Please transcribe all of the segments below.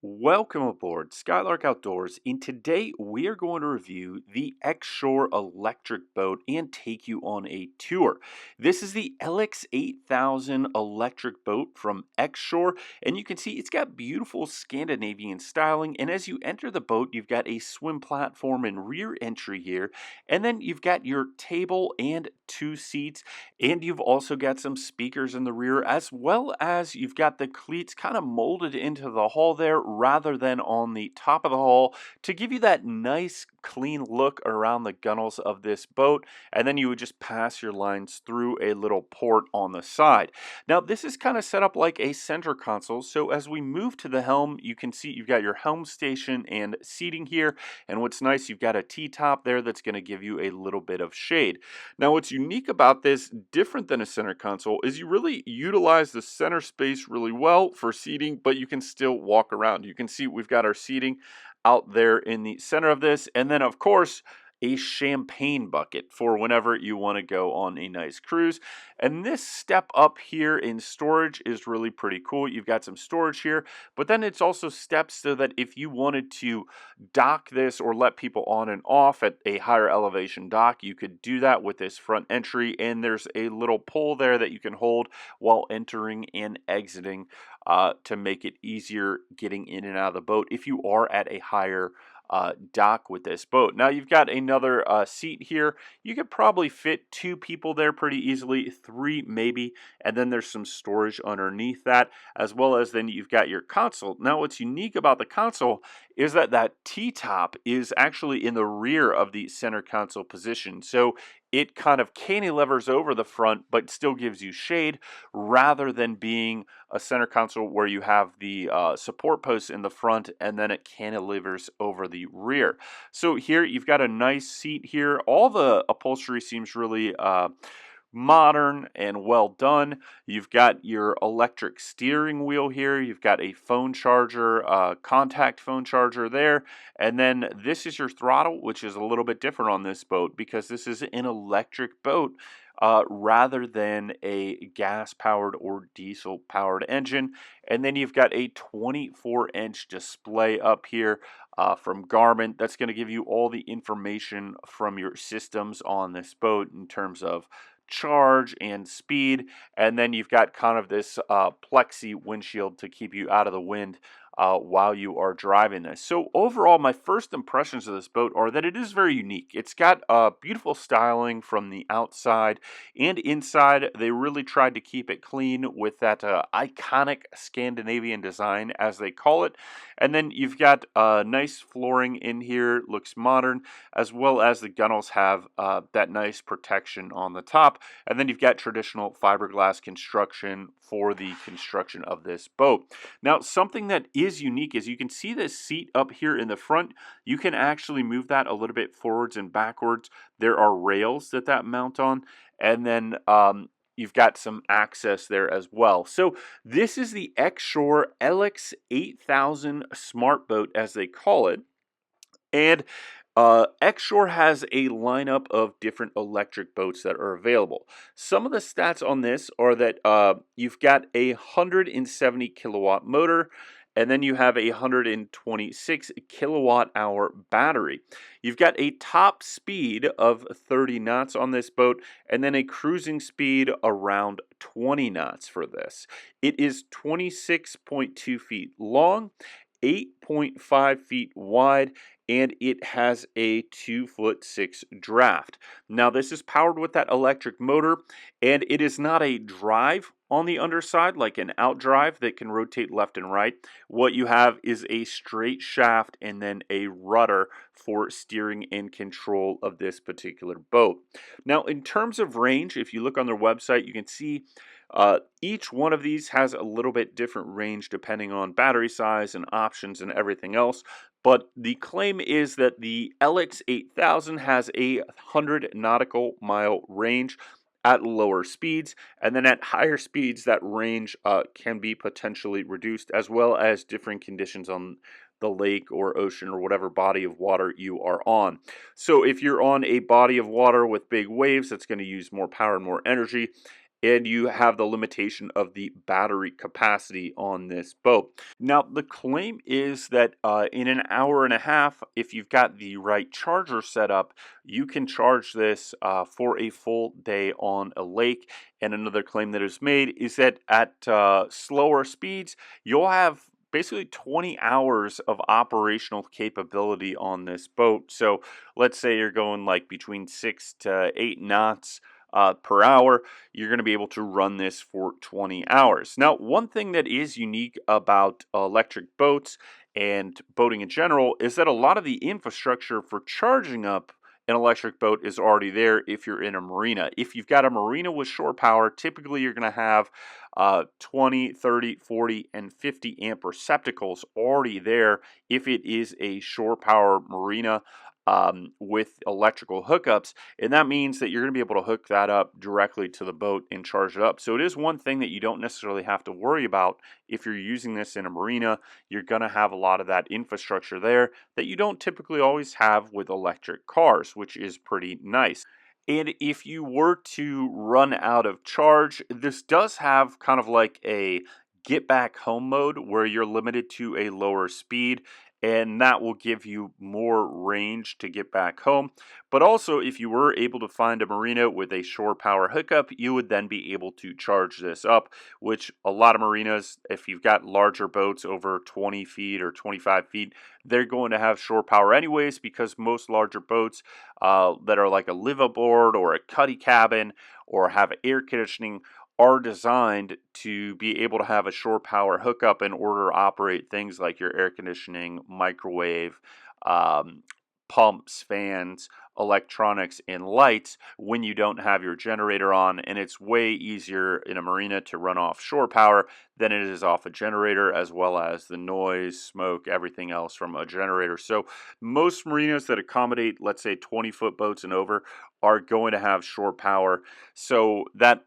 Welcome aboard Skylark Outdoors, and today we are going to review the Xshore electric boat and take you on a tour. This is the LX 8000 electric boat from Xshore, and you can see it's got beautiful Scandinavian styling. And as you enter the boat, you've got a swim platform and rear entry here, and then you've got your table and two seats, and you've also got some speakers in the rear, as well as you've got the cleats kind of molded into the hull there rather than on the top of the hull to give you that nice clean look around the gunnels of this boat. And then you would just pass your lines through a little port on the side. Now, this is kind of set up like a center console. So as we move to the helm, you can see you've got your helm station and seating here. And what's nice, you've got a T-top there that's going to give you a little bit of shade. Now, what's unique about this, different than a center console, is you really utilize the center space really well for seating, but you can still walk around. You can see we've got our seating out there in the center of this, and then of course a champagne bucket for whenever you want to go on a nice cruise. And this step up here in storage is really pretty cool. You've got some storage here, but then it's also steps so that if you wanted to dock this or let people on and off at a higher elevation dock, you could do that with this front entry. And there's a little pole there that you can hold while entering and exiting to make it easier getting in and out of the boat if you are at a higher dock with this boat. Now you've got another seat here. You could probably fit two people there pretty easily, three maybe, and then there's some storage underneath that, as well as then you've got your console. Now what's unique about the console is that that T-top is actually in the rear of the center console position. So it kind of cantilevers over the front, but still gives you shade rather than being a center console where you have the support posts in the front and then it cantilevers over the rear. So here you've got a nice seat here. All the upholstery seems really modern and well done. You've got your electric steering wheel here. You've got a phone charger, contact phone charger there. And then this is your throttle, which is a little bit different on this boat because this is an electric boat rather than a gas-powered or diesel-powered engine. And then you've got a 24-inch display up here from Garmin. That's going to give you all the information from your systems on this boat in terms of charge and speed. And then you've got kind of this plexi windshield to keep you out of the wind while you are driving this. So overall, my first impressions of this boat are that it is very unique. It's got beautiful styling from the outside and inside. They really tried to keep it clean with that iconic Scandinavian design, as they call it. And then you've got nice flooring in here, looks modern, as well as the gunnels have that nice protection on the top. And then you've got traditional fiberglass construction for the construction of this boat. Now, something that is unique is you can see this seat up here in the front. You can actually move that a little bit forwards and backwards. There are rails that mount on, and then you've got some access there as well. So this is the Xshore Eelex 8000 Smart Boat, as they call it. And Xshore has a lineup of different electric boats that are available. Some of the stats on this are that you've got a 170 kilowatt motor, and then you have a 126 kilowatt hour battery. You've got a top speed of 30 knots on this boat, and then a cruising speed around 20 knots for this. It is 26.2 feet long, 8.5 feet wide, and it has a 2'6" draft. Now this is powered with that electric motor, and it is not a drive on the underside like an outdrive that can rotate left and right. What you have is a straight shaft and then a rudder for steering and control of this particular boat. Now in terms of range, if you look on their website, you can see each one of these has a little bit different range depending on battery size and options and everything else. But the claim is that the LX 8000 has a 100 nautical mile range at lower speeds, and then at higher speeds that range can be potentially reduced, as well as different conditions on the lake or ocean or whatever body of water you are on. So if you're on a body of water with big waves, that's going to use more power and more energy. and you have the limitation of the battery capacity on this boat. Now, the claim is that in an hour and a half, if you've got the right charger set up, you can charge this for a full day on a lake. And another claim that is made is that at slower speeds, you'll have basically 20 hours of operational capability on this boat. So let's say you're going like between 6 to 8 knots per hour, you're going to be able to run this for 20 hours. Now, one thing that is unique about electric boats and boating in general is that a lot of the infrastructure for charging up an electric boat is already there if you're in a marina. If you've got a marina with shore power, typically you're going to have 20, 30, 40, and 50 amp receptacles already there if it is a shore power marina with electrical hookups. And that means that you're going to be able to hook that up directly to the boat and charge it up. So it is one thing that you don't necessarily have to worry about if you're using this in a marina. You're going to have a lot of that infrastructure there that you don't typically always have with electric cars, which is pretty nice. And if you were to run out of charge, this does have kind of like a get back home mode where you're limited to a lower speed, and that will give you more range to get back home. But also, if you were able to find a marina with a shore power hookup, you would then be able to charge this up, which a lot of marinas, if you've got larger boats over 20 feet or 25 feet, they're going to have shore power anyways, because most larger boats that are like a live aboard or a cuddy cabin or have air conditioning are designed to be able to have a shore power hookup in order to operate things like your air conditioning, microwave, um, pumps, fans, electronics, and lights when you don't have your generator on. And it's way easier in a marina to run off shore power than it is off a generator, as well as the noise, smoke, everything else from a generator. So most marinas that accommodate, let's say, 20-foot boats and over are going to have shore power. So that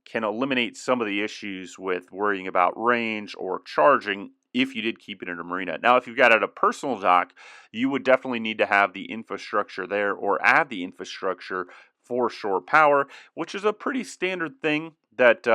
can eliminate some of the issues with worrying about range or charging if you did keep it in a marina. Now, if you've got it at a personal dock, you would definitely need to have the infrastructure there or add the infrastructure for shore power, which is a pretty standard thing that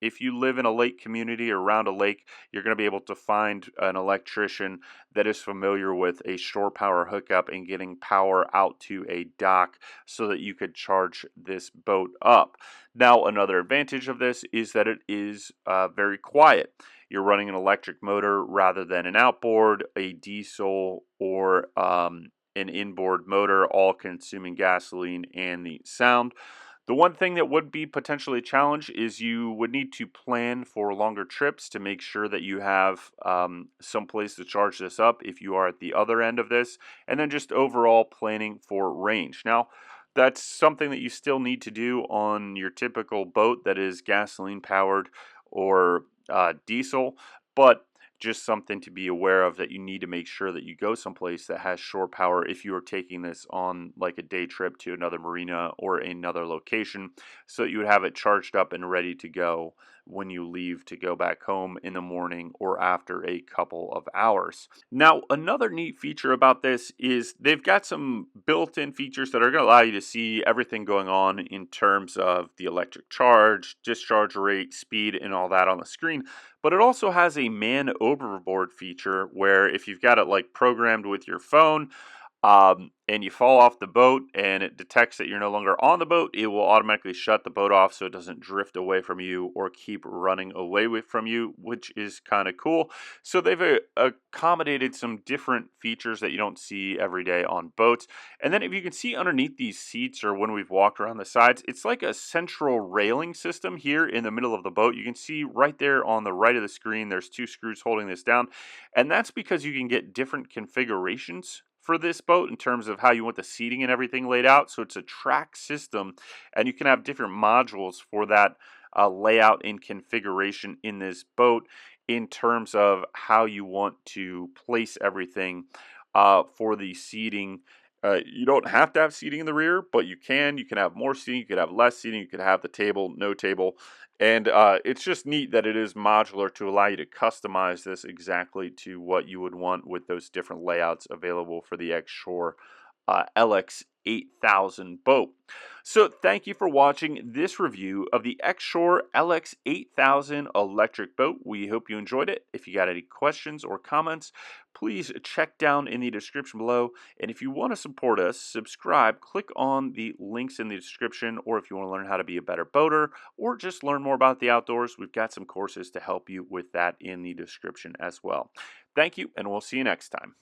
if you live in a lake community or around a lake, you're going to be able to find an electrician that is familiar with a shore power hookup and getting power out to a dock so that you could charge this boat up. Now, another advantage of this is that it is very quiet. You're running an electric motor rather than an outboard, a diesel, or an inboard motor, all consuming gasoline and the sound. The one thing that would be potentially a challenge is you would need to plan for longer trips to make sure that you have some place to charge this up if you are at the other end of this, and then just overall planning for range. Now, that's something that you still need to do on your typical boat that is gasoline powered or diesel, but just something to be aware of that you need to make sure that you go someplace that has shore power if you are taking this on like a day trip to another marina or another location, so that you would have it charged up and ready to go when you leave to go back home in the morning or after a couple of hours. Now, another neat feature about this is they've got some built-in features that are going to allow you to see everything going on in terms of the electric charge, discharge rate, speed, and all that on the screen. But it also has a man overboard feature where if you've got it like programmed with your phone, and you fall off the boat and it detects that you're no longer on the boat, it will automatically shut the boat off so it doesn't drift away from you or keep running away from you, which is kind of cool. So they've accommodated some different features that you don't see every day on boats. And then if you can see underneath these seats or when we've walked around the sides, it's like a central railing system here in the middle of the boat. You can see right there on the right of the screen, there's two screws holding this down. And that's because you can get different configurations for this boat in terms of how you want the seating and everything laid out. So it's a track system, and you can have different modules for that layout and configuration in this boat in terms of how you want to place everything for the seating. You don't have to have seating in the rear, but you can. You can have more seating, you could have less seating, you could have the table, no table. And it's just neat that it is modular to allow you to customize this exactly to what you would want with those different layouts available for the Xshore Eelex 8000 boat. So thank you for watching this review of the Xshore Eelex 8000 electric boat. We hope you enjoyed it. If you got any questions or comments, please check down in the description below. And if you want to support us, subscribe, click on the links in the description, or if you want to learn how to be a better boater or just learn more about the outdoors, we've got some courses to help you with that in the description as well. Thank you, and we'll see you next time.